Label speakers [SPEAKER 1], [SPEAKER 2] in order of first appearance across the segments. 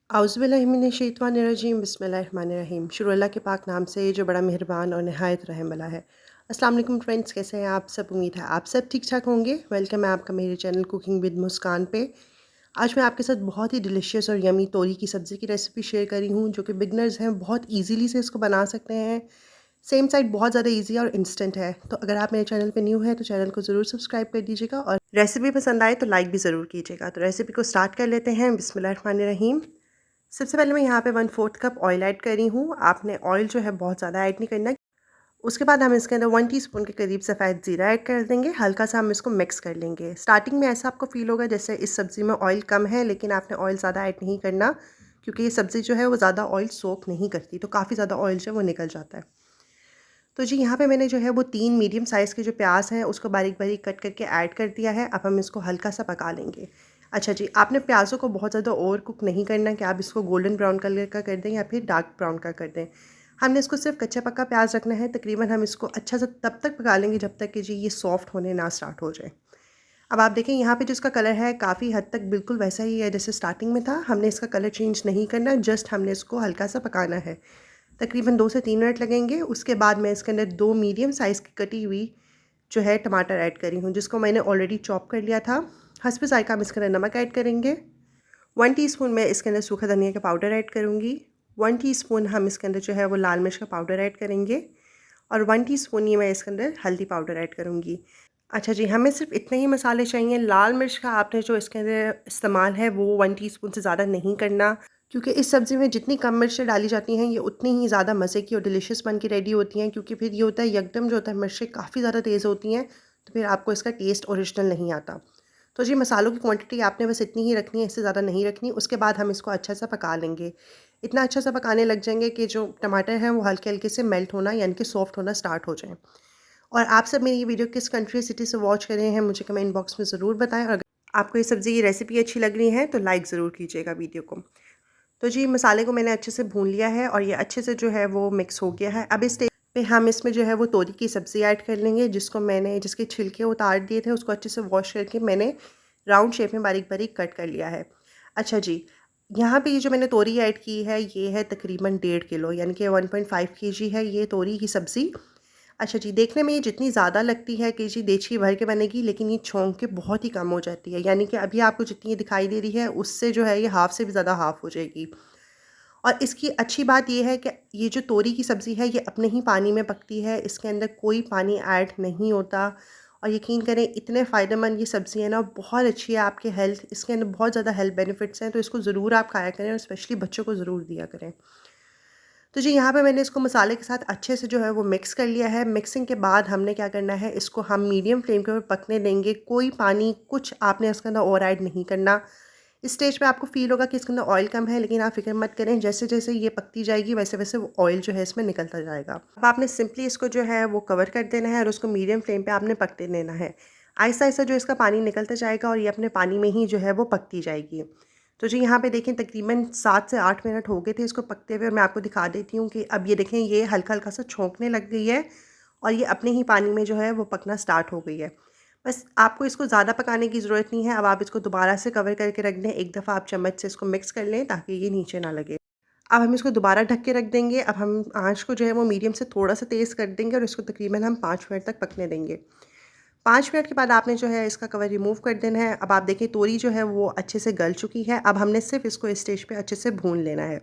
[SPEAKER 1] आउज़ुबिल्लाहिमिनश्शैतानिर्रजीम बिस्मिल्लाहिर्रहमानिर्रहीम। शुरू अल्लाह के पाक नाम से जो बड़ा मेहरबान और नहायत रहम वाला है। अस्सलाम वालेकुम फ्रेंड्स, कैसे हैं आप सब? उम्मीद है आप सब ठीक ठाक होंगे। वेलकम है आपका मेरे चैनल कुकिंग विद मुस्कान पे। आज मैं आपके साथ बहुत ही डिलीशियस और यमी तोरी की सब्ज़ी की रेसिपी शेयर करी हूँ, जो कि बिगनर्स हैं बहुत ईज़िली से इसको बना सकते हैं। सेम साइड बहुत ज़्यादा ईज़ी और इंस्टेंट है। तो अगर आप मेरे चैनल पे न्यू हैं तो चैनल को ज़रूर सब्सक्राइब कर दीजिएगा और रेसिपी पसंद आए तो लाइक भी ज़रूर कीजिएगा। तो रेसिपी को स्टार्ट कर लेते हैं। बिस्मिल्लाहिर्रहमानिर्रहीम। सबसे पहले मैं यहाँ पे 1/4 कप ऑयल ऐड कर रही हूँ। आपने ऑयल जो है बहुत ज़्यादा ऐड नहीं करना। उसके बाद हम इसके अंदर 1 टीस्पून के करीब सफ़ेद ज़ीरा ऐड कर देंगे। हल्का सा हम इसको मिक्स कर लेंगे। स्टार्टिंग में ऐसा आपको फ़ील होगा जैसे इस सब्ज़ी में ऑयल कम है, लेकिन आपने ऑयल ज़्यादा ऐड नहीं करना, क्योंकि ये सब्ज़ी जो है वो ज़्यादा ऑयल सोक नहीं करती, तो काफ़ी ज़्यादा ऑयल जो है वो निकल जाता है। तो जी यहाँ पे मैंने जो है वो 3 मीडियम साइज़ के जो प्याज हैं उसको बारीक बारीक कट करके ऐड कर दिया है। अब हम इसको हल्का सा पका लेंगे। अच्छा जी, आपने प्याज़ों को बहुत ज़्यादा ओवर कुक नहीं करना कि आप इसको गोल्डन ब्राउन कलर का कर दें या फिर डार्क ब्राउन का कर दें। हमने इसको सिर्फ कच्चा पक्का प्याज रखना है। तकरीबन हम इसको अच्छा सा तब तक पका लेंगे जब तक कि जी ये सॉफ्ट होने ना स्टार्ट हो जाए। अब आप देखें यहाँ पे जो इसका कलर है काफ़ी हद तक बिल्कुल वैसा ही है जैसे स्टार्टिंग में था। हमने इसका कलर चेंज नहीं करना, जस्ट हमने इसको हल्का सा पकाना है। तकरीबन 2 से 3 मिनट लगेंगे। उसके बाद मैं इसके अंदर 2 मीडियम साइज़ की कटी हुई जो है टमाटर ऐड करी हूँ, जिसको मैंने ऑलरेडी चॉप कर लिया था। हस्ब ज़ायक़ा हम इसके अंदर नमक ऐड करेंगे। 1 टीस्पून मैं इसके अंदर सूखा धनिया का पाउडर ऐड करूँगी। 1 टीस्पून हम इसके अंदर जो है वो लाल मिर्च का पाउडर ऐड करेंगे और 1 टीस्पून ये मैं इसके अंदर हल्दी पाउडर ऐड करूँगी। अच्छा जी, हमें सिर्फ इतने ही मसाले चाहिए। लाल मिर्च का आपने जो इसके अंदर इस्तेमाल है वो 1 टीस्पून से ज़्यादा नहीं करना, क्योंकि इस सब्ज़ी में जितनी कम मिर्चें डाली जाती हैं ये उतनी ही ज़्यादा मज़े की और डिलीशियस बन के रेडी होती हैं। क्योंकि फिर ये होता है यकदम जो होता है मिर्चें काफ़ी ज़्यादा तेज़ होती हैं, तो फिर आपको इसका टेस्ट ओरिजिनल नहीं आता। तो जी मसालों की क्वांटिटी आपने बस इतनी ही रखनी है, इससे ज़्यादा नहीं रखनी। उसके बाद हम इसको अच्छा सा पका लेंगे। इतना अच्छा सा पकाने लग जाएंगे कि जो टमाटर हैं वो हल्के हल्के से मेल्ट होना यानी कि सॉफ्ट होना स्टार्ट हो जाएँ। और आप सब मेरी ये वीडियो किस कंट्री सिटी से वॉच कर रहे हैं मुझे कमेंट बॉक्स में ज़रूर बताएं। और अगर आपको ये सब्ज़ी की रेसिपी अच्छी लग रही है तो लाइक ज़रूर कीजिएगा वीडियो को। तो जी मसाले को मैंने अच्छे से भून लिया है और ये अच्छे से जो है वो मिक्स हो गया है। अब इस स्टेज पे हम इसमें जो है वो तोरी की सब्ज़ी ऐड कर लेंगे, जिसके छिलके उतार दिए थे उसको अच्छे से वॉश करके मैंने राउंड शेप में बारीक बारीक कट कर लिया है। अच्छा जी, यहाँ पे ये जो मैंने तोरी ऐड की है ये है तकरीबन 1.5 किलो, यानी कि 1.5 kg है ये तोरी की सब्ज़ी। अच्छा जी, देखने में ये जितनी ज़्यादा लगती है कि जी देचकी भर के बनेगी, लेकिन ये छोंक के बहुत ही कम हो जाती है। यानी कि अभी आपको जितनी ये दिखाई दे रही है उससे जो है ये हाफ़ से भी ज़्यादा हाफ़ हो जाएगी। और इसकी अच्छी बात ये है कि ये जो तोरी की सब्ज़ी है ये अपने ही पानी में पकती है, इसके अंदर कोई पानी ऐड नहीं होता। और यकीन करें इतने फ़ायदेमंद ये सब्ज़ी है ना, बहुत अच्छी है आपके हेल्थ, इसके अंदर बहुत ज़्यादा हेल्थ बेनिफिट्स हैं, तो इसको ज़रूर आप खाया करें और स्पेशली बच्चों को ज़रूर दिया करें। तो जी यहाँ पे मैंने इसको मसाले के साथ अच्छे से जो है वो मिक्स कर लिया है। मिक्सिंग के बाद हमने क्या करना है, इसको हम मीडियम फ्लेम के ऊपर पकने देंगे। कोई पानी कुछ आपने इसके अंदर और ऐड नहीं करना। इस स्टेज पे आपको फ़ील होगा कि इसके अंदर ऑयल कम है, लेकिन आप फ़िक्र मत करें, जैसे-जैसे ये पकती जाएगी वैसे-वैसे वो ऑयल जो है इसमें निकलता जाएगा। अब आपने सिंपली इसको जो है वो कवर कर देना है और उसको मीडियम फ्लेम पे आपने पकने देना है। आहिस्ता-आहिस्ता जो इसका पानी निकलता जाएगा और ये अपने पानी में ही जो है वो पकती जाएगी। तो जी यहाँ पे देखें तकरीबन 7 से 8 मिनट हो गए थे इसको पकते हुए और मैं आपको दिखा देती हूँ कि अब ये देखें ये हल्का-हल्का सा छौंकने लग गई है और ये अपने ही पानी में जो है वो पकना स्टार्ट हो गई है। बस आपको इसको ज़्यादा पकाने की ज़रूरत नहीं है। अब आप इसको दोबारा से कवर करके रख दें। एक दफ़ा आप चम्मच से इसको मिक्स कर लें ताकि ये नीचे ना लगे। अब हम इसको दोबारा ढक के रख देंगे। अब हम आँच को जो है वो मीडियम से थोड़ा-सा तेज़ कर देंगे और इसको तकरीबन हम 5 मिनट तक पकने देंगे। 5 मिनट के बाद आपने जो है इसका कवर रिमूव कर देना है। अब आप देखिए तोरी जो है वो अच्छे से गल चुकी है। अब हमने सिर्फ़ इसको इस स्टेज पे अच्छे से भून लेना है।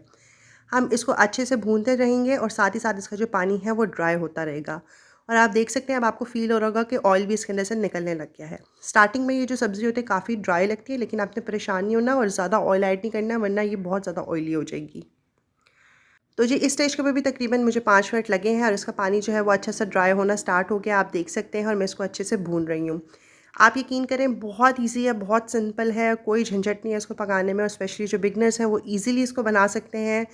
[SPEAKER 1] हम इसको अच्छे से भूनते रहेंगे और साथ ही साथ इसका जो पानी है वो ड्राई होता रहेगा। और आप देख सकते हैं, अब आपको फ़ील हो रहा होगा कि ऑयल भी इसके अंदर से निकलने लग गया है। स्टार्टिंग में ये जो सब्ज़ी होती है काफ़ी ड्राई लगती है, लेकिन आपने परेशान नहीं होना और ज़्यादा ऑयल ऐड नहीं करना, वरना ये बहुत ज़्यादा ऑयली हो जाएगी। तो जी इस स्टेज के ऊपर भी तकरीबन मुझे 5 मिनट लगे हैं और इसका पानी जो है वो अच्छा सा ड्राई होना स्टार्ट हो गया, आप देख सकते हैं, और मैं इसको अच्छे से भून रही हूँ। आप यकीन करें बहुत ईज़ी है, बहुत सिंपल है, कोई झंझट नहीं है इसको पकाने में और स्पेशली जो बिगनर्स हैं वो ईज़िली इसको बना सकते हैं।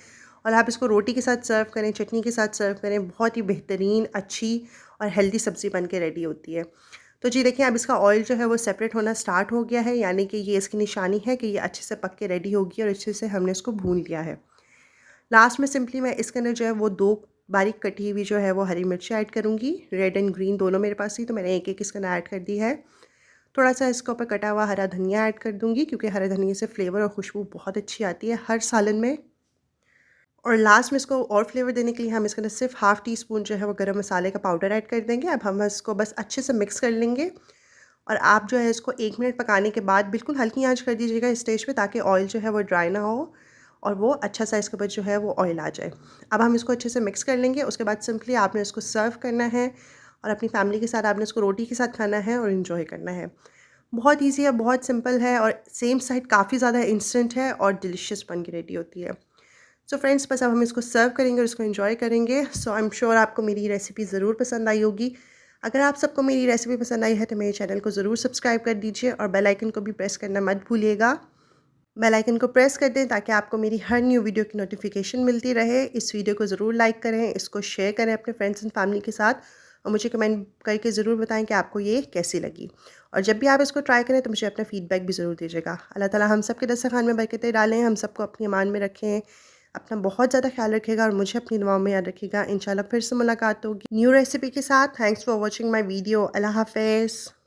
[SPEAKER 1] और आप इसको रोटी के साथ सर्व करें, चटनी के साथ सर्व करें, बहुत ही बेहतरीन, अच्छी और हेल्दी सब्ज़ी बन के रेडी होती है। तो जी देखिए अब इसका ऑयल जो है वो सेपरेट होना स्टार्ट हो गया है, यानी कि ये इसकी निशानी है कि ये अच्छे से पक के रेडी होगी और अच्छे से हमने इसको भून लिया है। लास्ट में सिंपली मैं इसके अंदर जो है वो 2 बारीक कटी हुई जो है वो हरी मिर्ची ऐड करूँगी। रेड एंड ग्रीन दोनों मेरे पास थी, तो मैंने एक-एक इसके अंदर ऐड कर दी है। थोड़ा सा इसके ऊपर कटा हुआ हरा धनिया ऐड कर दूँगी, क्योंकि हरे धनिया से फ्लेवर और खुशबू बहुत अच्छी आती है हर सालन में। और लास्ट में इसको और फ्लेवर देने के लिए हम इसके अंदर सिर्फ हाफ़ टी स्पून जो है वो गरम मसाले का पाउडर ऐड कर देंगे। अब हम इसको बस अच्छे से मिक्स कर लेंगे और आप जो है इसको 1 मिनट पकाने के बाद बिल्कुल हल्की आंच कर दीजिएगा इस स्टेज पे, ताकि ऑयल जो है वो ड्राई ना हो और वो अच्छा सा इसके ऊपर जो है वो ऑयल आ जाए। अब हम इसको अच्छे से मिक्स कर लेंगे। उसके बाद सिंपली आपने इसको सर्व करना है और अपनी फैमिली के साथ आपने इसको रोटी के साथ खाना है और इन्जॉय करना है। बहुत ईज़ी है, बहुत सिंपल है और सेम साइड काफ़ी ज़्यादा इंस्टेंट है और डिलीशियस बन के रेडी होती है। सो फ्रेंड्स, बस अब हम इसको सर्व करेंगे और इसको एंजॉय करेंगे। सो आई एम श्योर आपको मेरी रेसिपी ज़रूर पसंद आई होगी। अगर आप सबको मेरी रेसिपी पसंद आई है तो मेरे चैनल को ज़रूर सब्सक्राइब कर दीजिए और बेल आइकन को भी प्रेस करना मत भूलिएगा। बेल आइकन को प्रेस कर दें ताकि आपको मेरी हर न्यू वीडियो की नोटिफिकेशन मिलती रहे। इस वीडियो को ज़रूर लाइक करें, इसको शेयर करें अपने फ्रेंड्स एंड फैमिली के साथ और मुझे कमेंट करके ज़रूर बताएं कि आपको ये कैसी लगी। और जब भी आप इसको ट्राई करें तो मुझे अपना फ़ीडबैक भी ज़रूर दीजिएगा। अल्लाह ताला हम सब के दस्तरखान में बरकतें डालें, हम सबको अपनी अमान में रखें। अपना बहुत ज़्यादा ख्याल रखिएगा और मुझे अपनी दुआओं में याद रखिएगा। इंशाल्लाह फिर से मुलाकात होगी न्यू रेसिपी के साथ। Thanks for watching my video. अल्लाह हाफ़िज़।